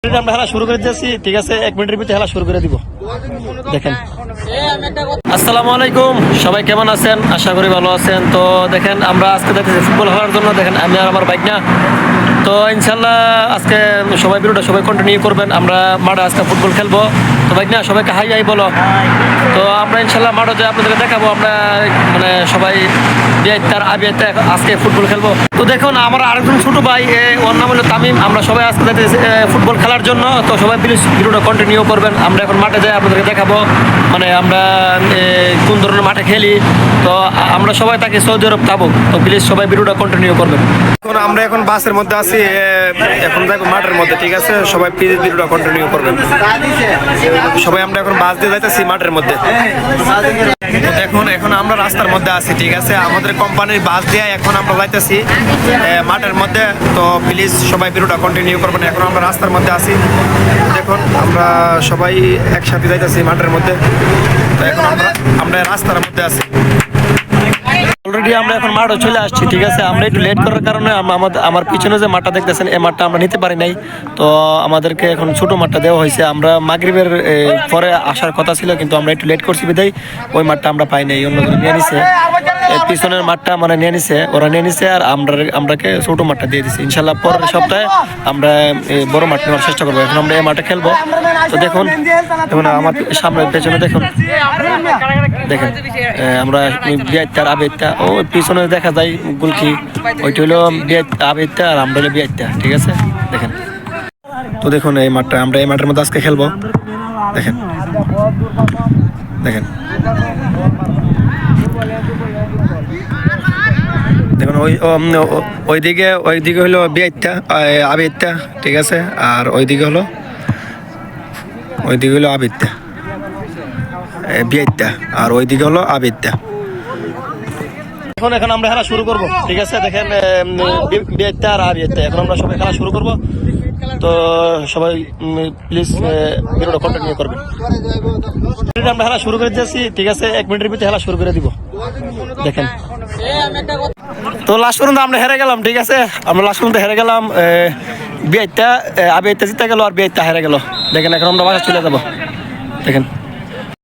আমরা খেলা শুরু করে দিয়েছি, ঠিক আছে? 1 মিনিটের ভিতরে খেলা শুরু করে দিব। দেখেন, আসসালামু আলাইকুম, সবাই কেমন আছেন? আশা করি ভালো আছেন। তো দেখেন, আমরা আজকে দেখতেছি ফুটবল খেলার জন্য। দেখেন, আমি আর আমার বাইক না, তো ইনশাল্লাহ আজকে সবাই ভিডিওটা সবাই কন্টিনিউ করবেন। আমরা মাঠে আজকে ফুটবল খেলবো। তো বাইক না, সবাইকে হাই হাই বলো। তো আমরা ইনশাল্লাহ মাঠে যে আপনাদেরকে দেখাবো, আমরা মানে সবাই আজকে ফুটবল খেলবো। তো দেখুন, আমার আরেকজন ছোট ভাই, ওর নাম হলো তামিম। আমরা সবাই আজকে ফুটবল খেলার জন্য, তো সবাই প্লিজ ভিডিওটা কন্টিনিউ করবেন। আমরা এখন মাঠে যাই, আপনাদেরকে দেখাবো মানে আমরা কোন ধরনের মাঠে খেলি। তো আমরা সবাই তাকে সৌদি আরব যাবো, তো প্লিজ সবাই ভিডিওটা কন্টিনিউ করবেন। আমরা এখন বাসের মধ্যে আছি, এখন দেখো মাঠের মধ্যে, ঠিক আছে? সবাই প্লিজ ভিডিওটা কন্টিনিউ করবেন। সবাই আমরা এখন বাস দিয়ে যাইতেছি মাঠের মধ্যে। এখন আমরা রাস্তার মধ্যে আছি, ঠিক আছে? আমাদের কোম্পানির বাস দিয়ে এখন আমরা যাইতেছি মাঠের মধ্যে। তো প্লিজ সবাই ভিডিওটা কন্টিনিউ করবেন। এখন আমরা রাস্তার মধ্যে আছি, দেখুন আমরা সবাই একসাথে যাইতেছি মাঠের মধ্যে। তো এখন আমরা রাস্তার মধ্যে আছি। অলরেডি আমরা এখন মাঠে চলে আসছি, ঠিক আছে? আমরা একটু লেট করার কারণে আমার পিছনে যে মাঠটা দেখতেছেন, এই মাঠটা আমরা নিতে পারি নাই। তো আমাদেরকে এখন ছোট মাঠটা দেওয়া হয়েছে। আমরা মাগরিবের পরে আসার কথা ছিল, কিন্তু আমরা একটু লেট করছি বিধায় ওই মাঠটা আমরা পাই নাই। অন্যজন নিয়ে নিছে, পিছনের মাঠটা মানে নিয়ে নিছে, ওরা নিয়ে নিছে, আর আমরাকে ছোট মাঠটা দিয়ে দিচ্ছি। ইনশাল্লাহ পরের সপ্তাহে আমরা বড় মাঠ নেওয়ার চেষ্টা করবো। এখন আমরা এই মাঠে খেলবো। তো দেখুন আমার সামনে পেছনে দেখুন, আমরা বিয়াইতার আবেদটা, ও পিছনে দেখা যায় গুলকি, ওইটা হলো আবেদটা, আর আমরা হলো বিয়াইতা, ঠিক আছে? দেখেন, তো দেখুন এই মাঠটা, আমরা এই মাঠের মধ্যে আজকে খেলবো। দেখেন দেখেন দেখুন, ওইদিকে হলো বিয়াইতা আবেদটা, ঠিক আছে? আর ওইদিকে হলো আবেদটা বিয়াইতা, আর ওইদিকে হলো আবেদটা। এখন আমরা খেলা শুরু করবো, ঠিক আছে? দেখেন বিয়াইতা আর আবেদটা, এখন আমরা সবাই খেলা শুরু করবো। তো সবাই প্লিজ ভিডিওটা কন্টিনিউ করবেন। আমরা খেলা শুরু করে দিয়েছি, ঠিক আছে? 1 মিনিটের ভিতরে খেলা শুরু করে দিব। দেখেন, তো লাস্ট পর্যন্ত আমরা হেরে গেলাম, ঠিক আছে? আমরা লাস্ট পর্যন্ত হেরে গেলাম। বিয়াইতা আবেদটা জিতে গেল, আর বিয়াইতা হেরে গেল। দেখেন, এখন আমরা বাসা চলে যাবো। দেখেন।